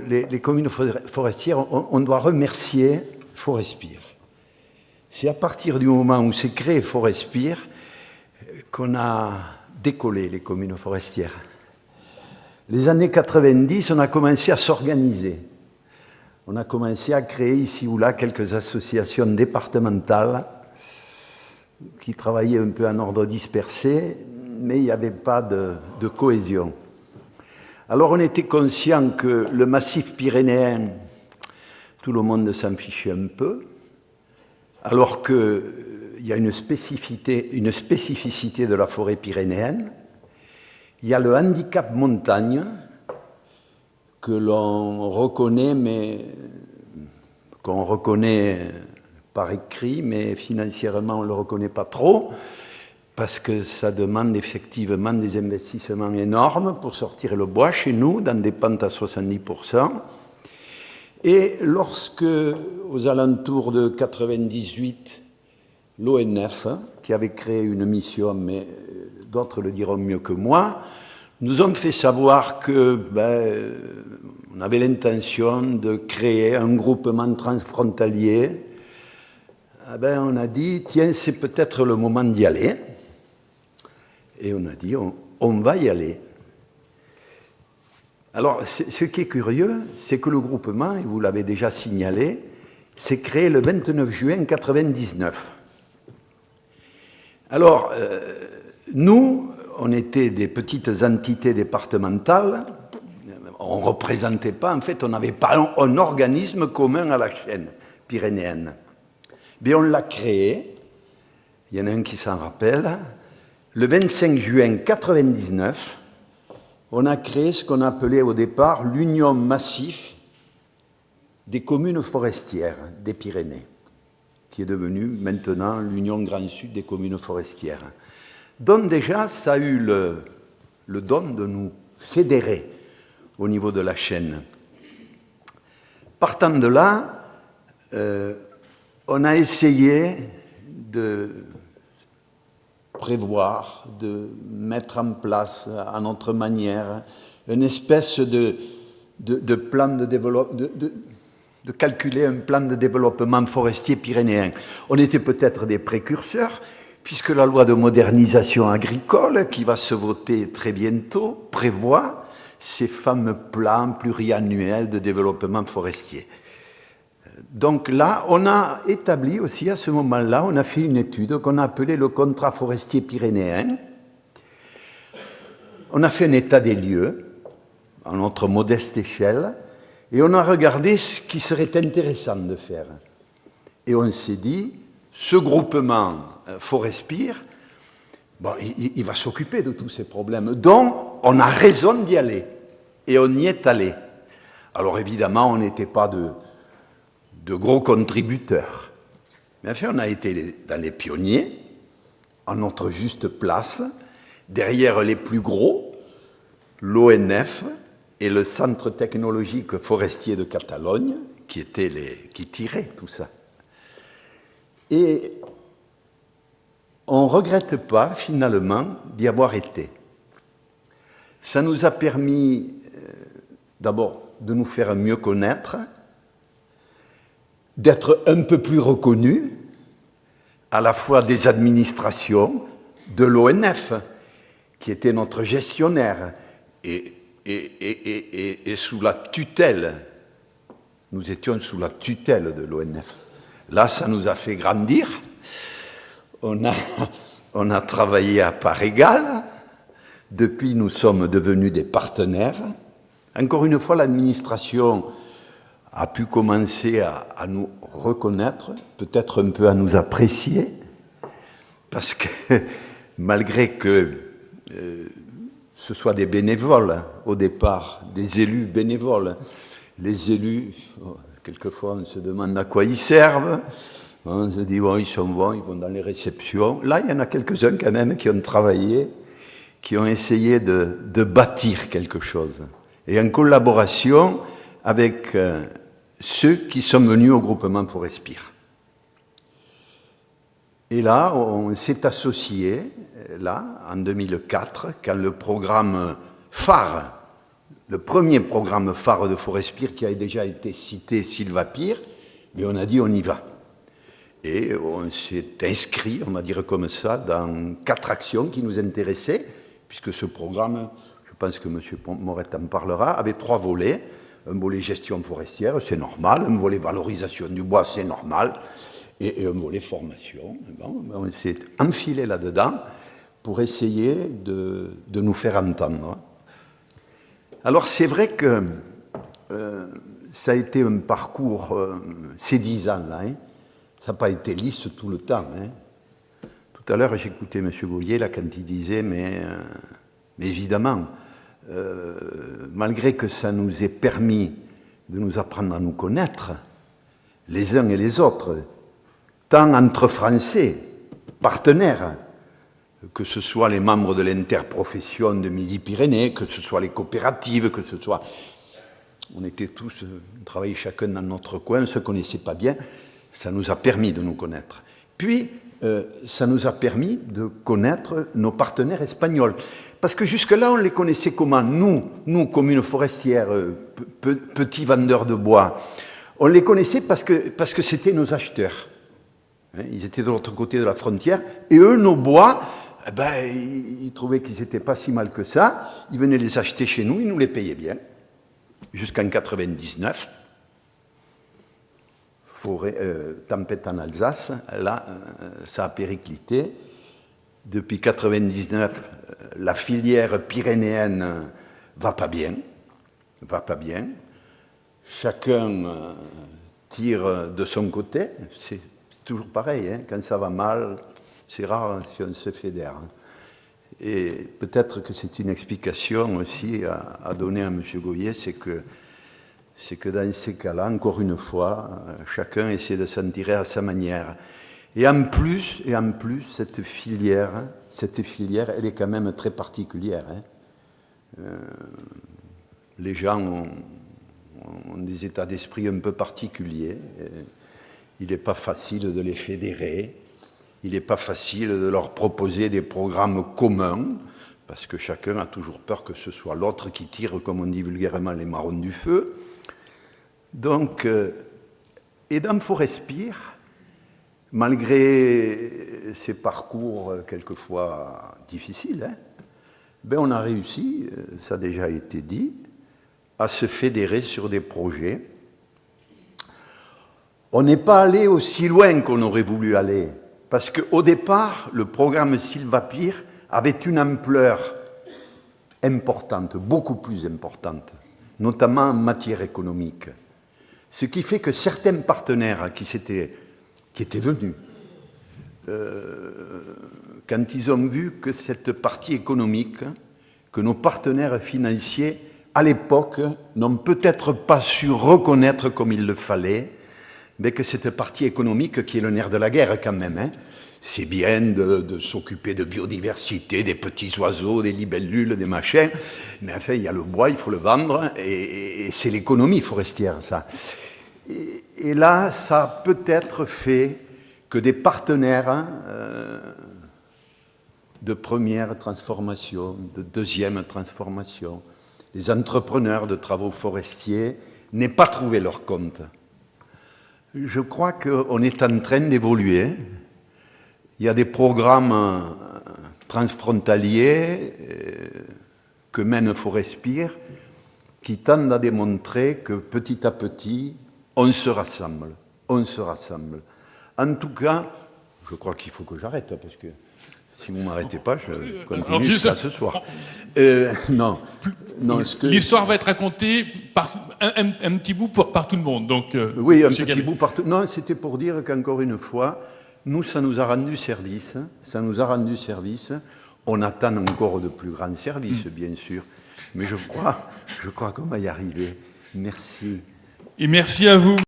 les communes forestières, on doit remercier Forespire. C'est à partir du moment où s'est créé Forespire qu'on a décollé les communes forestières. Les années 90, on a commencé à s'organiser. On a commencé à créer ici ou là quelques associations départementales qui travaillaient un peu en ordre dispersé, mais il n'y avait pas de cohésion. Alors on était conscient que le massif pyrénéen, tout le monde s'en fichait un peu, alors qu'il y a une spécificité de la forêt pyrénéenne. Il y a le handicap montagne que l'on reconnaît, mais qu'on reconnaît par écrit, mais financièrement on ne le reconnaît pas trop, parce que ça demande effectivement des investissements énormes pour sortir le bois chez nous, dans des pentes à 70%. Et lorsque, aux alentours de 98, l'ONF, qui avait créé une mission, mais d'autres le diront mieux que moi, nous ont fait savoir que on avait l'intention de créer un groupement transfrontalier. On a dit, tiens, c'est peut-être le moment d'y aller. Et on a dit, on va y aller. Alors, ce qui est curieux, c'est que le groupement, et vous l'avez déjà signalé, s'est créé le 29 juin 1999. Alors, nous, on était des petites entités départementales, on ne représentait pas, en fait, on n'avait pas un organisme commun à la chaîne pyrénéenne. Mais on l'a créé, il y en a un qui s'en rappelle, le 25 juin 1999, on a créé ce qu'on appelait au départ l'Union massif des communes forestières des Pyrénées, qui est devenue maintenant l'Union Grand Sud des communes forestières. Donc déjà, ça a eu le don de nous fédérer au niveau de la chaîne. Partant de là, on a essayé de prévoir, de mettre en place à notre manière une espèce de plan de développement, de calculer un plan de développement forestier pyrénéen. On était peut-être des précurseurs, puisque la loi de modernisation agricole, qui va se voter très bientôt, prévoit ces fameux plans pluriannuels de développement forestier. Donc là, on a établi aussi, à ce moment-là, on a fait une étude qu'on a appelée le contrat forestier pyrénéen. On a fait un état des lieux, à notre modeste échelle, et on a regardé ce qui serait intéressant de faire. Et on s'est dit, ce groupement Forespire, il va s'occuper de tous ces problèmes, donc on a raison d'y aller. Et on y est allé. Alors évidemment, on n'était pas de gros contributeurs. Mais enfin, on a été dans les pionniers, à notre juste place, derrière les plus gros, l'ONF et le Centre technologique forestier de Catalogne, qui tiraient tout ça. Et on ne regrette pas, finalement, d'y avoir été. Ça nous a permis, d'abord, de nous faire mieux connaître, d'être un peu plus reconnus, à la fois des administrations, de l'ONF, qui était notre gestionnaire, et sous la tutelle. Nous étions sous la tutelle de l'ONF. Là, ça nous a fait grandir. On a travaillé à part égale. Depuis, nous sommes devenus des partenaires. Encore une fois, l'administration a pu commencer à nous reconnaître, peut-être un peu à nous apprécier, parce que malgré que ce soit des bénévoles au départ, des élus bénévoles, les élus, quelquefois on se demande à quoi ils servent, on se dit bon, ils sont bons, ils vont dans les réceptions. Là, il y en a quelques-uns quand même qui ont travaillé, qui ont essayé de bâtir quelque chose, et en collaboration avec ceux qui sont venus au groupement Forespire. Et là, on s'est associé, là, en 2004, quand le programme phare le premier programme phare de Forespire qui a déjà été cité, Sylvapire, mais on a dit on y va. Et on s'est inscrit, on va dire comme ça, dans 4 actions qui nous intéressaient, puisque ce programme, je pense que M. Moret en parlera, avait 3 volets. Un volet gestion forestière, c'est normal. Un volet valorisation du bois, c'est normal. Et un volet formation. Bon, on s'est enfilé là-dedans pour essayer de nous faire entendre. Alors c'est vrai que ça a été un parcours, ces 10 ans là, hein. Ça n'a pas été lisse tout le temps. Hein. Tout à l'heure, j'écoutais M. Goyer là, quand il disait, mais évidemment, malgré que ça nous ait permis de nous apprendre à nous connaître, les uns et les autres, tant entre Français, partenaires, que ce soit les membres de l'interprofession de Midi-Pyrénées, que ce soit les coopératives, que ce soit... On était tous, on travaillait chacun dans notre coin, on ne se connaissait pas bien, ça nous a permis de nous connaître. Puis, ça nous a permis de connaître nos partenaires espagnols. Parce que jusque-là, on les connaissait comment? Nous, communes forestières, petits vendeurs de bois, on les connaissait parce que c'était nos acheteurs. Ils étaient de l'autre côté de la frontière, et eux, nos bois, ils trouvaient qu'ils n'étaient pas si mal que ça. Ils venaient les acheter chez nous, ils nous les payaient bien. Jusqu'en 99, tempête en Alsace, là, ça a périclité. Depuis 99, la filière pyrénéenne va pas bien. Chacun tire de son côté. C'est toujours pareil, hein. Quand ça va mal, c'est rare si on se fédère. Et peut-être que c'est une explication aussi à donner à M. Goyer, c'est que dans ces cas-là, encore une fois, chacun essaie de s'en tirer à sa manière. Et en plus, cette filière, elle est quand même très particulière. Hein. Les gens ont des états d'esprit un peu particuliers. Il n'est pas facile de les fédérer. Il n'est pas facile de leur proposer des programmes communs, parce que chacun a toujours peur que ce soit l'autre qui tire, comme on dit vulgairement, les marrons du feu. Donc, et dans Forespire, malgré ces parcours quelquefois difficiles, on a réussi, ça a déjà été dit, à se fédérer sur des projets. On n'est pas allé aussi loin qu'on aurait voulu aller. Parce qu'au départ, le programme Sylvapire avait une ampleur importante, beaucoup plus importante, notamment en matière économique. Ce qui fait que certains partenaires qui étaient venus, quand ils ont vu que cette partie économique, que nos partenaires financiers, à l'époque, n'ont peut-être pas su reconnaître comme il le fallait, mais que cette partie économique, qui est le nerf de la guerre quand même, hein, c'est bien de s'occuper de biodiversité, des petits oiseaux, des libellules, des machins, mais enfin, il y a le bois, il faut le vendre, et c'est l'économie forestière, ça. Et là, ça a peut-être fait que des partenaires de première transformation, de deuxième transformation, les entrepreneurs de travaux forestiers n'aient pas trouvé leur compte. Je crois qu'on est en train d'évoluer. Il y a des programmes transfrontaliers que mène Forespire qui tendent à démontrer que petit à petit, on se rassemble. En tout cas, je crois qu'il faut que j'arrête, parce que si vous ne m'arrêtez pas, je continue jusqu'à ce soir. Non, l'histoire va être racontée par un petit bout par tout le monde. Donc, oui, un petit bout par tout. Non, c'était pour dire qu'encore une fois, nous, ça nous a rendu service. On attend encore de plus grands services, bien sûr. Mais je crois qu'on va y arriver. Merci. Et merci à vous.